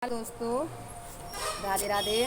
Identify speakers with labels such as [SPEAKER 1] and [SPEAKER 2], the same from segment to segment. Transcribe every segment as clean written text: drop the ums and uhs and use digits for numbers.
[SPEAKER 1] दोस्तों, राधे राधे।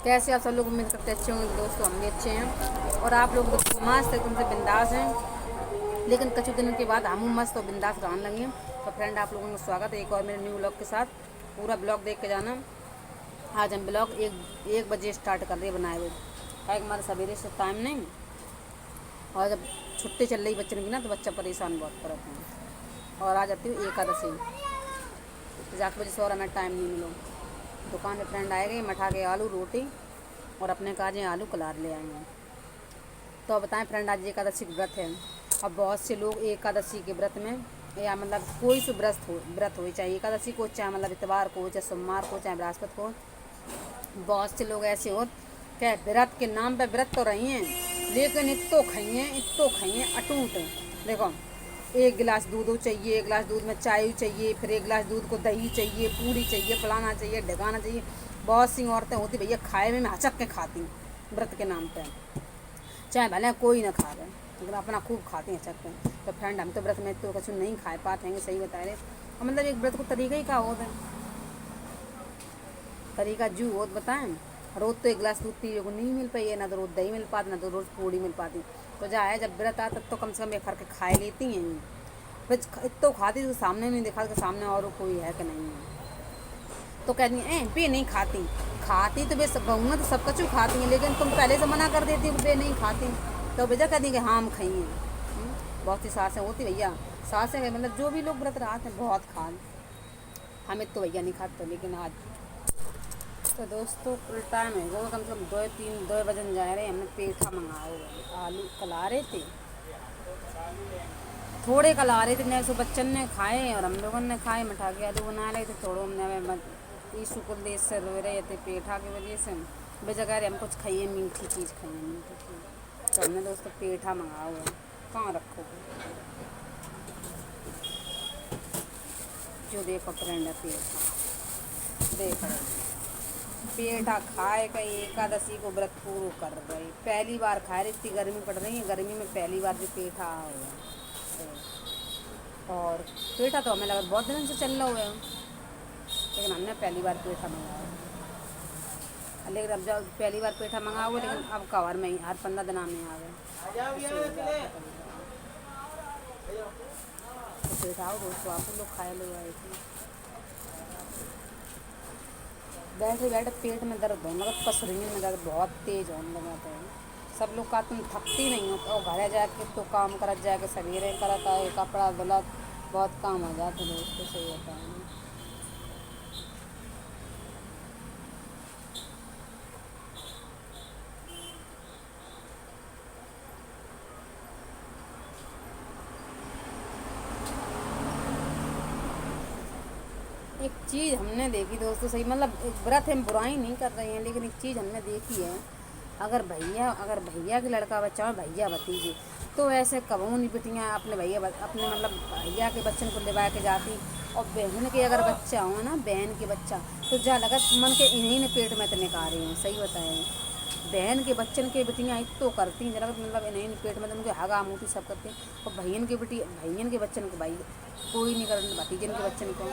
[SPEAKER 1] कैसे आप सब लोग? उम्मीद करते अच्छे होंगे दोस्तों। हम भी अच्छे हैं और आप लोग दोस्तों मस्त एकदम से बिंदास हैं। लेकिन कुछ दिनों के बाद हम मस्त और बिंदास रहने लगे हैं। तो फ्रेंड, आप लोगों का स्वागत है एक और मेरे न्यू ब्लॉग के साथ। पूरा ब्लॉग देख के जाना। आज हम ब्लॉग एक बजे स्टार्ट कर रहे बनाए हुए, क्या हमारे सवेरे से टाइम नहीं। और जब छुट्टी चल रही बच्चों की ना, तो बच्चा परेशान बहुत करते हैं। और आ जाती हूँ एकादशी, जाके बजे से और हमें टाइम नहीं मिलो। दुकान पे फ्रेंड आएंगे, मठा के आलू रोटी और अपने काजे आलू कलार ले आएंगे। तो बताएं फ्रेंड, आज एकादशी का व्रत है। अब बहुत से लोग एकादशी के व्रत में, या मतलब कोई से व्रत हो, चाहे एकादशी को, चाहे मतलब इतवार को, चाहे सोमवार को, चाहे बृहस्पति को। बहुत से लोग ऐसे हो क्या, व्रत के नाम पे व्रत तो रही हैं, लेकिन इतो खाइए अटूट। देखो, एक गिलास दूध चाहिए, एक गिलास दूध में चाय चाहिए, फिर एक गिलास दूध को दही चाहिए, पूरी चाहिए, फलाना चाहिए, ढकाना चाहिए। बहुत सी औरतें होती भैया खाए में हचक के खाती व्रत के नाम पे, चाहे भले कोई ना खा रहे, लेकिन अपना खूब खाती हैं हचक के। तो फ्रेंड, हम तो व्रत में तो कुछ नहीं खा पाते हैं, सही बता रहे। मतलब एक व्रत को तरीका ही का होता है, तरीका जू हो बताएं। रोज़ तो एक गिलास दूध पीने को नहीं मिल पाई है, ना तो रोज़ दही मिल पाती, ना तो रोज़ पूड़ी मिल पाती। तो जा है जब व्रत आता तो कम से कम एक फर्क खाए लेती हैं। फिर इतो खाती तो सामने नहीं दिखा कि सामने और कोई है कि नहीं है। तो कहती हैं बे नहीं खाती, खाती तो बे सब बहुएँ तो सब कचू खाती हैं, लेकिन तुम पहले से मना कर देती हो बे नहीं खाती, तो बेजा कहती हैं कि हाँ हम खाइए। बहुत सी सासें होती भैया, सासें मतलब जो भी लोग व्रत रहाते हैं बहुत खान। हमें तो भैया नहीं खाते, लेकिन आज तो दोस्तों फुल टाइम है वो, कम से कम 2 बजन जा रहे हैं। हमने पेठा मंगाया हुआ, आलू कला रहे थे, थोड़े कला रहे थे। ने सो बच्चन ने खाए और हम लोगों ने खाए, मठा के आलू बना रहे थे। थोड़ो हमने ईशु को देश से रो रहे थे पेठा की वजह से, बेजगह रहे हम कुछ खाइए मीठी चीज़ खाइए मीठी चीज़। तो हमने दोस्तों पेठा मंगाया हुआ, कहाँ रखोगे जो देखो फ्रेंड है पेठा, देख रहे पेठा खाए का एकादशी को व्रत पूरा कर रही। पहली बार खाए रही, इतनी गर्मी पड़ रही है, गर्मी में पहली बार भी पेठा हुआ। और पेठा तो हमें लगा बहुत दिन से चल रहा हुआ है, लेकिन हमने पहली बार पेठा मंगाया। लेकिन अब जब पहली बार पेठा मंगा हुआ, लेकिन अब कवर में ही हर 15 दिन में आ गए। तो पेठा हो दोस्तों, आप लोग खाए लोग आए थे। बैठे बैठे पेट में दर्द होने लगा, पसरीन में दर्द बहुत तेज़ होने लगा था। सब लोग का तुम थकती नहीं हो, तो घर जाके तो काम करत जाके सवेरे करता है, कपड़ा धुलत बहुत काम हो जाते दोस्तों, सही होता है। एक चीज़ हमने देखी दोस्तों, सही मतलब एक व्रत हम बुराई नहीं कर रहे हैं, लेकिन एक चीज़ हमने देखी है। अगर भैया के लड़का बच्चा हो, भैया भतीजे, तो ऐसे कबू नहीं बिटियाँ अपने अपने मतलब भैया के बच्चन को लिवा के जाती। और बहन के अगर बच्चा हो ना, बहन के बच्चा, तो जा लगा मन के इन्हीं ने पेट में तो निकाले हैं, सही बताए। बहन के बच्चन के बेटियाँ इतो करती हैं, जरा मतलब इन्हीं ने पेट में तो उनके हगा मूती सब करती हैं। और भैयन के बच्चन को भाई कोई नहीं कर, भतीजन के बच्चन को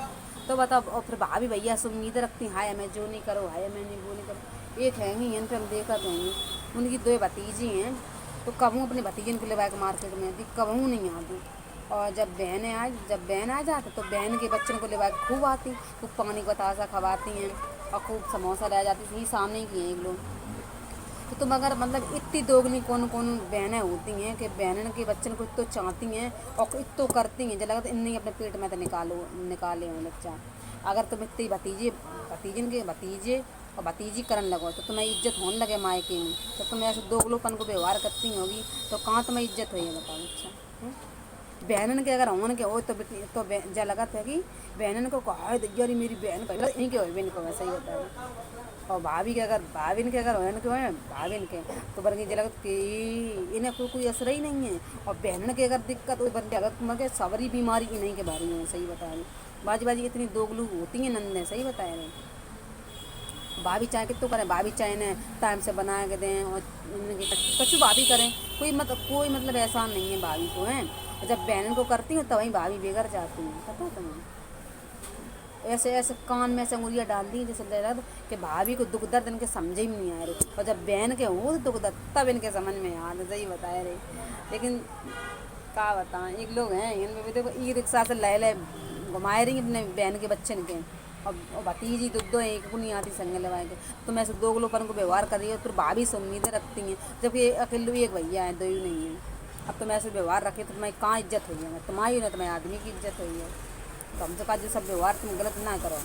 [SPEAKER 1] तो बताओ। और फिर भाभी भैया से उम्मीद रखती हैं, हाय हमें जो नहीं करो, हाय हमें नहीं वो नहीं करो। एक है इन पर हम देखा तो हैं, उनकी 2 भतीजी हैं, तो कबू अपने भतीजन को ले के मार्केट में आती, कबू नहीं आती। और जब बहन आ जाती तो बहन के बच्चन को ले के खूब आती, खूब पानी का ताज़ा खवाती हैं और खूब समोसा रह जाती थी। सामने की हैं एक लोग। तो तुम अगर मतलब इतनी दोगनी कौन कौन बहनें होती हैं कि बहनन के बच्चन को इतो चाहती हैं और इतो करती हैं, जब लगता इन्हीं अपने पेट में तो निकाले हुए बच्चा। अगर तुम इतनी भतीजन के भतीजे और भतीजी करन लगो, तो तुम्हें इज्जत होने लगे मायके में, तो तुम ऐसे दोगलोपन को व्यवहार करती होगी, तो कहाँ तुम्हें इज्जत हुई है बताओ। अच्छा, बहनन के अगर होने के हो तो जा लगा था कि बहनन को कहा यार मेरी बहन का इन्हीं के हो, बहन को वैसा ही होता है। और भाभी के अगर भाभिन के हैं भाभिन के, तो बरगी जगत कि इन्हें कोई असर ही नहीं है। और बहन के अगर दिक्कत हो, बरगे अगर तुम्हें सबरी बीमारी इन्हीं के बारे में, सही बता रहे। बाजी इतनी दोगलू होती हैं नंदे, सही बताए रहे। भाभी चाहे कितों करें, भाभी चाहे ने टाइम से बना के दें और कछु भाभी करें, कोई मतलब एहसान नहीं है भाभी को है। जब बहन को करती हूँ तभी भाभी बिगड़ जाती हैं, पता तुम्हें। ऐसे ऐसे कान में ऐसे उंगलियाँ डाल दी जैसे लग रहा था कि भाभी को दुख दर्द इनके समझ ही में नहीं आ रही, और जब बहन के हो तो दुख दर्द तब इनके समझ में आ रहा, सही बताए रहे। लेकिन क्या बताएं, एक लोग हैं इनमें भी देखो, ई रिक्शा से लय लय घुमाए रही अपने बहन के बच्चे के, और भतीजी दो एक को नहीं आती संगे लगाए के, तुम ऐसे दोगलोपन को व्यवहार कर रही हो, फिर भाभी से उम्मीदें रखती हैं, जबकि अकेले एक भैया है, दो ही नहीं है। अब तुम ऐसे व्यवहार रखे तो तुम्हारी कहाँ इज्जत हुई है, तुम्हारी ना तुम्हारे आदमी की इज्जत हुई है। तो हमसे कहा जो सब व्यवहार तुम गलत ना करो।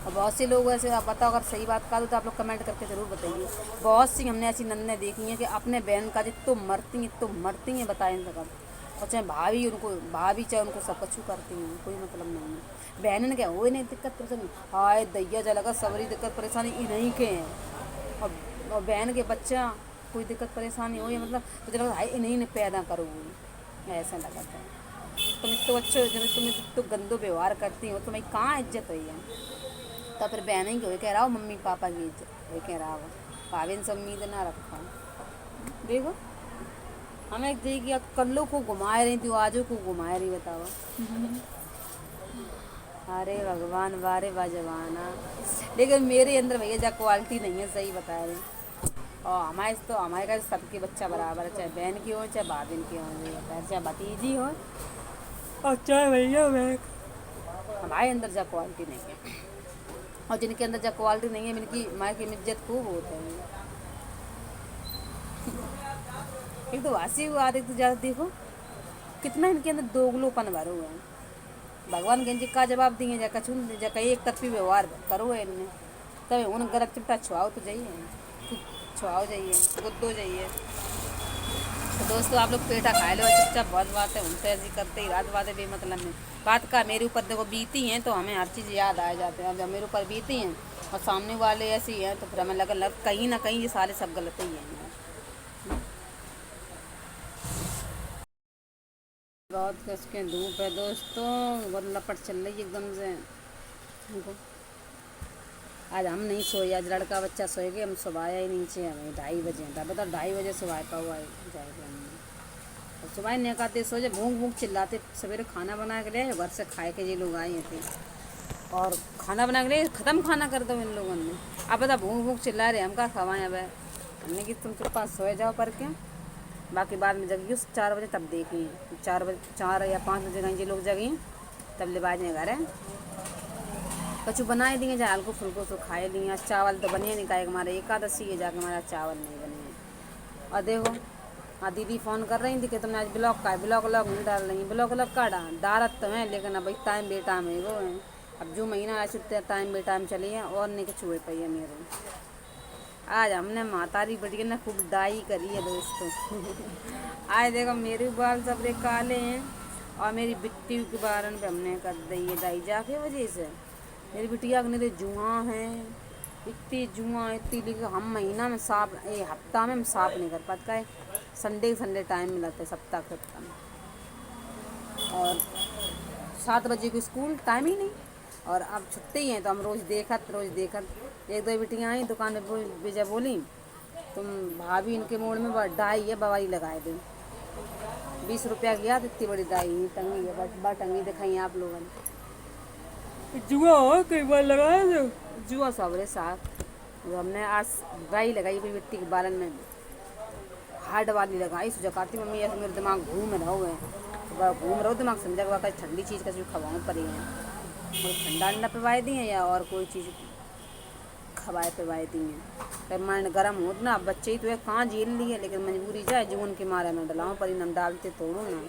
[SPEAKER 1] और बहुत से लोग ऐसे, आप बताओ अगर सही बात का तो आप लोग कमेंट करके ज़रूर बताइए। बहुत सी हमने ऐसी नन्ने देखी हैं कि अपने बहन का जितो मरती हैं बताएं सकब, और चाहे भाभी चाहे उनको सब कछु करती हैं, कोई मतलब नहीं है। बहन ने क्या हो नहीं दिक्कत परेशानी, हाय दैया जलगा सबरी दिक्कत परेशानी इन्हीं के हैं। और बहन के बच्चा कोई दिक्कत परेशानी हो, या मतलब तो चलो भाई इन्हीं ने पैदा करो, ऐसा लगा था। तुम इतो अच्छे हो, जब तुम इतो गंदो व्यवहार करती हो, तुम्हें कहाँ इज्जत हुई है। तो फिर बहन ही कह रहा हो मम्मी पापा की इज्जत वही कह रहा हो, भाभी से उम्मीद ना रखा। देखो हमें एक दी कि कल्लो को घुमाए रही थी, आजो को घुमाए रही, बताओ। अरे भगवान वारे वाजवाना। लेकिन मेरे अंदर भैया जा क्वालिटी नहीं है, सही बता रहे। और हमारे का सबके बच्चा बराबर है, चाहे बहन की हो चाहे भाभी की हो, चाहे भतीजी हो और चाहे भैया मैं, हमारे अंदर जा क्वालिटी नहीं है। और जिनके अंदर जा क्वालिटी नहीं है, इनकी माँ की इज्जत खूब होती है। एक तो वासी हुआ, एक तो ज़्यादा देखो कितना इनके अंदर दोगलोपन भरो है। भगवान गंज का जवाब दिए जा कछू जा कहीं एक तरफी व्यवहार करो है इनमें, तब उन गलत चिपटा छुआओ तो जाइए, छुआओ जाइए, गुद्दो जाइए। तो दोस्तों आप लोग पेटा खा लो, चुपचाप बहुत बातें उनसे ऐसी करते ही रात बातें बेमतलब में बात का मेरे ऊपर देखो बीती हैं तो हमें हर चीज़ याद आ जाते हैं। जब मेरे ऊपर बीती हैं और सामने वाले ऐसे ही हैं तो फिर हमें लगा कहीं ना कहीं ये सारे सब गलत ही हैं। बहुत कसके धूप है दोस्तों, बहुत लपट चल रही है एकदम से हमको। आज हम नहीं सोए, आज लड़का बच्चा सोए गए, हम सुबह ही नीचे हमें 2:30 बजे था, बता 2:30 बजे सुबह पाओ जाएगा। और सुबह नहीं कहते सो जाए, भूख भूख चिल्लाते, सवेरे खाना बना के ले घर से खाए के ये लोग आए थे, और खाना बना के ले ख़त्म खाना कर दो इन लोगों ने। अब बता भूख भूख चिल्ला रहे, हम क्या खवाएं। अब हमने कि तुम चुप पास सोए जाओ करके, बाकी बाद में जगी 4 बजे तब देखी, 4 या 5 बजे गए ये लोग जगी, तब ले बाज घर है कछु बनाए दिए, जाए हल्को फुल्को सो खाए दिए। चावल तो बने नहीं, का हमारे एकादशी है, जाके हमारा चावल नहीं बने। और देखो हाँ दीदी फ़ोन कर रही थी कि तुमने आज ब्लॉक का है, ब्लॉक नहीं डाल रही, ब्लॉक का डालत तो है, लेकिन अब टाइम बेटा में वो है। अब जो महीना ऐसे टाइम बेटा में चली है और नहीं कुछ हुए पाई है मेरे। आज हमने मातारी बटी ने खूब डाई करी है दोस्तों। आज देखो मेरे बाल सब काले हैं, और मेरी बिट्टी के बारन पे हमने कर दी है डाई जाके वजह से। मेरी बिटिया के नहीं तो जुआ हैं, इतनी जुआ इतनी, लेकिन हम महीना में साफ हफ्ता में हम साफ नहीं कर पाते है। संडे टाइम मिलाते सप्ताह में, और 7 बजे को स्कूल टाइम ही नहीं, और अब छुट्टी ही हैं तो हम रोज़ देखत 1-2 बिटियाँ आई दुकान में, विजय बोली तुम भाभी इनके मोड़ में डाई है बवाई लगाए दे, 20 रुपया गया तो इतनी बड़ी डाई टंगी है, बस टंगी दिखाई आप लोगों ने। जुआ हो कई बार लगाया जो जुआ सबरे साथ, जो हमने आज डाई लगाई कोई मिट्टी के बालन में हार्ड वाली लगाई, सोचा कहती मम्मी ऐसे मेरे दिमाग घूम रहो दिमाग समझा हुआ ठंडी चीज़ का खवाऊँ पड़ी है, और ठंडा अंडा पिवाए दिए या और कोई चीज़ खवाए पिवाए दिए। तब माइंड गर्म हो ना, बच्चे ही तो है कहाँ झेल लिए, लेकिन मजबूरी जाए जीवन के मारे में डलाऊँ पर नम डालते तोड़ो ना।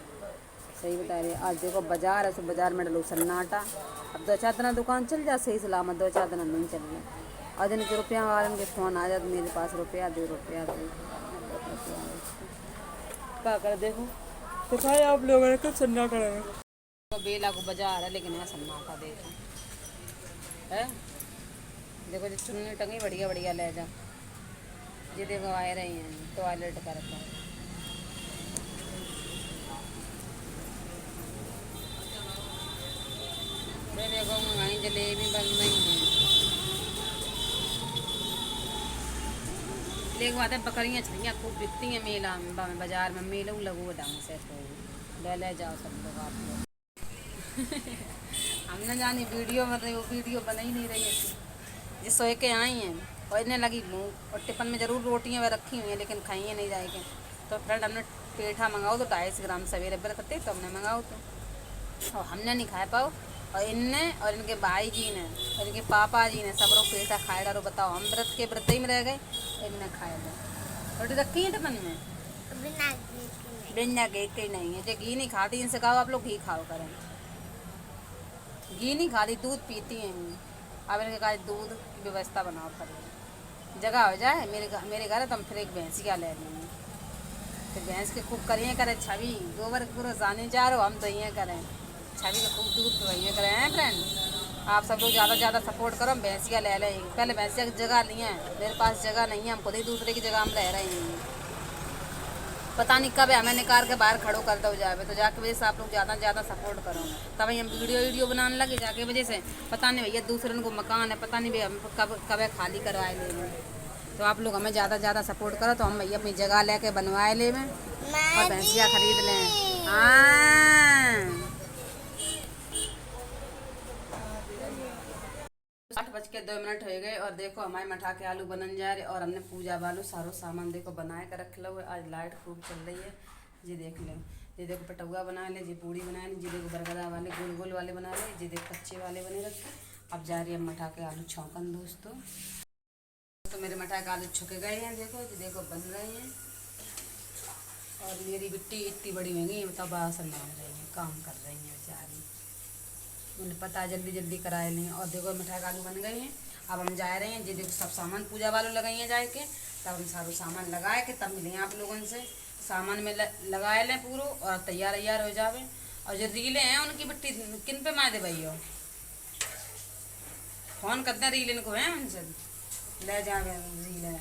[SPEAKER 1] सही बता रहे। आज देखो बाजार है, सो बाजार में डलो सन्नाटा। अब 2-4 दिन दुकान चल जा सही सलामत, 2-4 दिन नहीं चल रही। और दिन के रुपया वाले के फ़ोन आ जाते मेरे पास, रुपया दे क्या कर देखो दिखाए आप लोगों ने कब सन्नाटा लगा। तो बेला को बाजार है लेकिन है सन्नाटा देखो है, देखो जो चुन्नी टंगी बढ़िया बढ़िया ले जा, ये देखो आए रही हैं टॉयलेट करके। देखो महंगाई जलेबी बन रही हैं, लेकिन बात है बकरियाँ छड़ियाँ खूब बिकती हैं मेला में, बाजार में मेलों लगो ढंग से, तो ले जाओ सब लोग आप लोग। हमने जानी वीडियो में वो वीडियो बना ही नहीं रही है जिस सोए के आई हैं और इन्हें लगी भूख और टिफिन में ज़रूर रोटियाँ वह रखी हुई हैं लेकिन खाइए नहीं जाएगी। तो फ्रेंड हमने पेठा मंगाओ तो 250 ग्राम सवेरे बरकते तो हमने मंगाओ तो और हमने नहीं खा पाओ और इनने और इनके भाई जी ने और इनके पापा जी ने सब लोग पेठा खाए डालो। बताओ हम व्रत के व्रत ही में रह गए इनने खाए थे। रोटी रखी है टिफिन में बिना घी के नहीं है जो घी नहीं खाती इनसे कहो आप लोग घी खाओ करें। घी नहीं खाती दूध पीती हैं। अब इनके कहा दूध की व्यवस्था बनाओ फिर जगह हो जाए मेरे घर तो हम फिर एक भैंस क्या ले लेंगे फिर भैंस के खूब करिए करें छवि गोबर पूरा जाने जा रहे हो हम तो ये करें छवि का खूब दूध पिवाइए करें हैं फ्रेंड। आप सब लोग ज़्यादा से ज़्यादा सपोर्ट करो हम भैंसिया ले लेंगे। पहले भैंसिया की जगह नहीं है मेरे पास जगह नहीं है हम खुद ही दूसरे की जगह हम रह रहे हैं। पता नहीं कब हमें निकाल के बाहर खड़ो कर दो जाए तो जाके वजह से आप लोग ज़्यादा से ज़्यादा सपोर्ट करो तब हम वीडियो बनाने लगे जाके वजह से। पता नहीं भैया दूसरे को मकान है पता नहीं भैया हम कब खाली करवाए ले तो आप लोग हमें ज़्यादा से ज़्यादा सपोर्ट करो तो हम भैया अपनी जगह लेके बनवाए ले में और भैंसिया खरीद लें। हाँ 8:02 हो गए और देखो हमारे मठा के आलू बनन जा रहे और हमने पूजा वालू सारो सामान देखो बनाए कर रख लो। आज लाइट खूब चल रही है जी देख लो। ये देखो पटुआ बना ले जी पूड़ी बना ले जी देखो बरगदा वाले गोल गोल वाले बना ले जी देखो कच्चे वाले बने रखे। अब जा रही है मठा के आलू छौंकन दोस्तों। तो मेरे मठा के आलू छुके गए हैं देखो जी देखो बन रहे हैं और मेरी बिट्टी इतनी बड़ी हो गई तब बासन मान रही है काम कर रही है बेचारी। मुझे पता है जल्दी जल्दी कराए लें और देखो मिठाई आलू बन गए हैं। अब हम जा रहे हैं जी देखो सब सामान पूजा वालों लगाइए जाए के तब हम सारो सामान लगाए के तब मिलें आप लोगों से सामान में लगाए लें पूरा और तैयार हो जावे। और जो रीलें हैं उनकी बिट्टी किन पे मार दे भैया फोन करते हैं रील इनको हैं उनसे ले जावे रील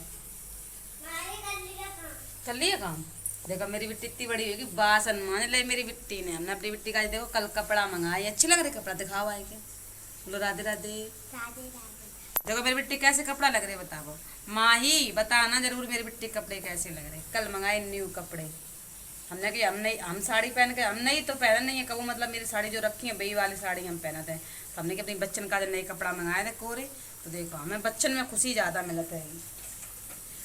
[SPEAKER 1] कर लिया काम। देखो मेरी बिट्टी इतनी बड़ी होगी बासन मान ले मेरी बिट्टी ने। हमने अपनी बिट्टी का देखो कल कपड़ा मंगाए अच्छे लग रहे कपड़ा दिखाओ आए के बोलो राधे राधे देखो मेरी बिट्टी कैसे कपड़ा लग रहे बताओ माही बताना जरूर मेरी बिट्टी कपड़े कैसे लग रहे। कल मंगाए न्यू कपड़े हमने कि हम साड़ी पहन के हम नहीं तो पहन नहीं है कबू मतलब मेरी साड़ी जो रखी है बई वाली साड़ी हम पहनते हैं तो हमने कि अपनी बच्चन का जो नए कपड़ा मंगाए थे कोरे तो देखो हमें बच्चन में खुशी ज़्यादा मिलती है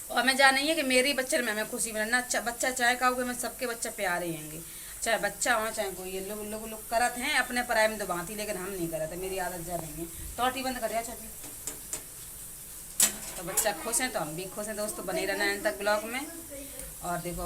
[SPEAKER 1] और हमें जान नहीं है कि मेरी बच्चन में हमें खुशी मिले ना बच्चा चाहे कहो कि हमें सबके बच्चे प्यारे हैंगे चाहे बच्चा हो चाहे कोई ये लोग करत हैं अपने पराये में दबाती लेकिन हम नहीं करते मेरी आदत जा नहीं है। तो टी बंद कर चाची तो बच्चा खुश हैं तो हम भी खुश हैं दोस्तों बने रहना एंड तक ब्लॉग में। और देखो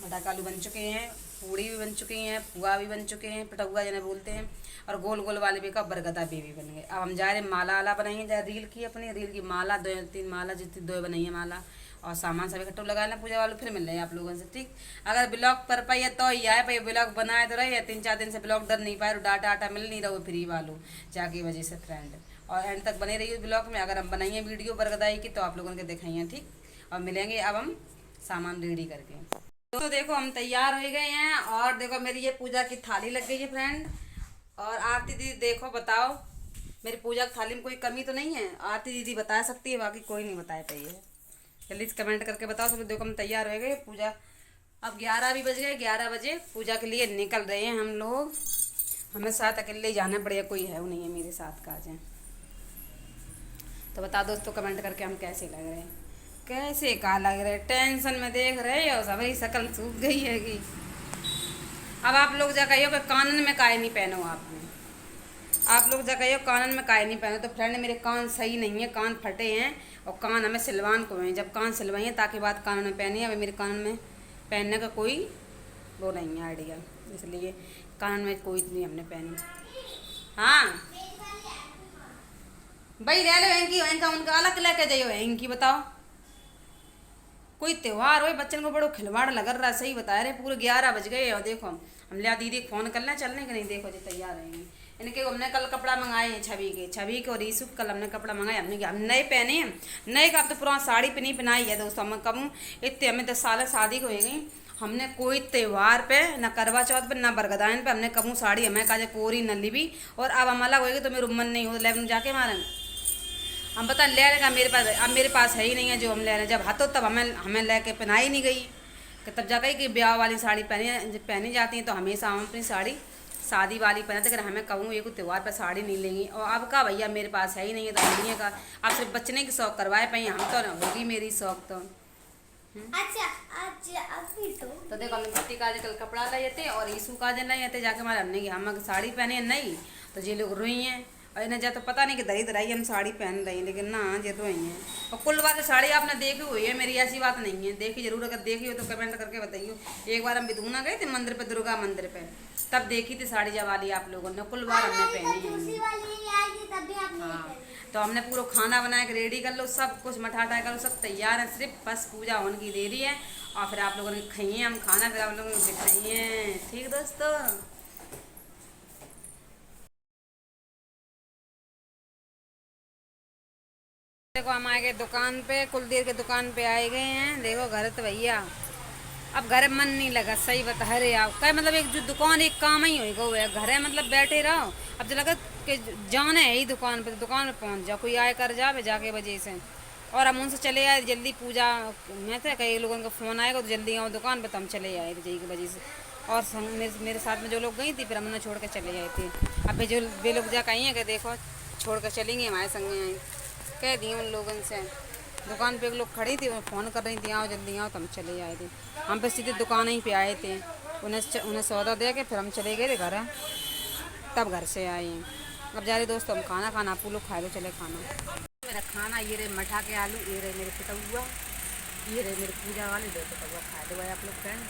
[SPEAKER 1] मटाका आलू बन चुके हैं पूड़ी भी बन चुकी हैं पुआ भी बन चुके हैं पटुआ जिन्हें बोलते हैं और गोल गोल वाले भी का बरगदा भी बन गए। अब हम जा रहे हैं माला आला बनाएंगे जा रील की अपनी रील की माला 2-3 माला जितनी 2 बनाई है माला और सामान सभी इकट्ठा लगा लें पूजा वालों फिर मिल रहे हैं आप लोगों से ठीक। अगर ब्लॉग कर पाइए तो ये आए भाई ब्लॉग बनाए तो रहे 3-4 दिन से ब्लॉग डर नहीं पाए डाटा आटा मिल नहीं रहा फ्री वालों जाके वजह से फ्रेंड और एंड तक बने रहिए ब्लॉग में। अगर हम बनाइए वीडियो बरगदाई की तो आप लोगों के दिखाइए ठीक और मिलेंगे अब हम सामान रेडी करके। तो देखो हम तैयार हो गए हैं और देखो मेरी ये पूजा की थाली लग गई है फ्रेंड। और आरती दीदी देखो बताओ मेरी पूजा की थाली में कोई कमी तो नहीं है। आरती दीदी बता सकती है बाकी कोई नहीं बताया पाइए जल्दी से कमेंट करके बताओ। सब देखो हम तैयार हो गए पूजा अब 11 भी बज गए 11 बजे पूजा के लिए निकल रहे हैं हम लोग। हमें साथ अकेले ही जाना पड़ेगा कोई है वो नहीं है मेरे साथ का जाए तो बता दोस्तों कमेंट करके हम कैसे लग रहे हैं कैसे का लग रहे टेंशन में देख रहे हो सभी शक्ल सूख गई है कि अब आप लोग जा कहियो कि कानन में काहे नहीं पहनो आपने आप लोग जा कहियो कानन में काहे नहीं पहनो। तो फ्रेंड मेरे कान सही नहीं है कान फटे हैं और कान हमें सिलवान को हैं जब कान सिलवाइए ताकि बात कान में पहनी है। अभी मेरे कान में पहनने का कोई वो नहीं है आइडिया इसलिए कान में कोई नहीं हमने पहनी। हाँ भाई ले लो इनकी इनका उनका अलग लेके जाइयो इनकी बताओ कोई त्यौहार हो बच्चन को बड़ो खिलवाड़ लग रहा सही बता रहे पूरे 11 बज गए और देखो हम लिया दीदी फ़ोन कर लें चलने के नहीं देखो जी तैयार रहेंगे इनके हमने कल कपड़ा मंगाए हैं छवि के और रीसु कल हमने कपड़ा मंगाए हम नए पहने हैं नए का तो पुराना साड़ी पहनाई है दोस्तों। हम कहूँ इतने हमें 10 साल शादी को हो गई हमने कोई त्यौहार पे न करवा चौथ पे न बरगदान पे हमने कहूँ साड़ी हमें काजे कोरी न ली और अब हम अलग होएगी तो मेरे मन नहीं हो लेकिन जाके मारे हम पता ले लेगा मेरे पास है ही नहीं है जो हम ले रहे जब हाथों तब हमें लेके पहनाई नहीं गई कि तब जाकर कि ब्याह वाली साड़ी पहनी जाती है तो हमेशा हम अपनी साड़ी शादी वाली पहनते, अगर हमें कहूँ एक त्यौहार पर साड़ी नहीं लेंगी। और अब का भैया मेरे पास है ही नहीं है, तो लिए का अब सिर्फ बचने की शौक करवाए पाई, हम तो ना होगी मेरी शौक तो।
[SPEAKER 2] अच्छा अच्छा अभी
[SPEAKER 1] तो देखो हम छुट्टी का कल कपड़ा लाए थे और ईसू का जन लाए थे जाके, हमारे हमने की हम साड़ी पहने नहीं तो ये लोग रोई हैं। और इन्हें जा तो पता नहीं कि दरी दराई हम साड़ी पहन रही हैं, लेकिन ना ये रोई हैं। और कुल बात साड़ी आपने देखी हुई है मेरी, ऐसी बात नहीं है, देखी जरूर, अगर देखी हो तो कमेंट करके बताइए। एक बार हम बिधुना गए थे मंदिर पे, दुर्गा मंदिर पे, तब देखी थी साड़ी जवाली आप लोगों ने, कुल बार हमने पहनी है। हाँ तो हमने पूरा खाना बना के रेडी कर लो, सब कुछ मठाटा कर लो, सब तैयार है, सिर्फ बस पूजा होने की देरी है। और फिर आप लोगों ने खाइए हम खाना, फिर आप लोगों को दिखाइए। ठीक दोस्तों, देखो हम आए गए दुकान पे, कुलदीर के दुकान पे आए गए हैं। देखो घर तो भैया अब घर मन नहीं लगा, सही बता अरे आप क्या मतलब, एक जो दुकान एक काम ही होगा वो है, घर है मतलब बैठे रहो। अब जो लगा कि जाना है ही दुकान पे, तो दुकान पे पहुंच जाओ, कोई आए कर जावे जाके वजह से। और हम उनसे चले आए जल्दी पूजा में थे, कई लोगों का फ़ोन आएगा तो जल्दी आओ दुकान पे, तो हम चले आए थे जही की वजह से। और संग मेरे साथ में जो लोग गई थी, फिर हम उन्हें छोड़ कर चले आए थे। अब जो वे लोग जा कहीं हैं कि देखो छोड़ कर चलेंगे हमारे संग आई, कह दिए उन लोगों से। दुकान पे एक लोग खड़ी थी, फ़ोन कर रही थी आओ जल्दी आओ, तो हम चले आए थे। हम पे सीधे दुकान ही पे आए थे, उन्हें सौदा दे के फिर हम चले गए थे घर, तब घर से आए हैं। अब जा रहे दोस्तों हम खाना खाना, आप लोग खा लो चले खाना। मेरा खाना ये रहे मठा के आलू, ये रहे मेरे पिटौआ, ये रहे मेरे पूजा वाले, दो पिटौआ खा दो आप लोग फ्रेंड।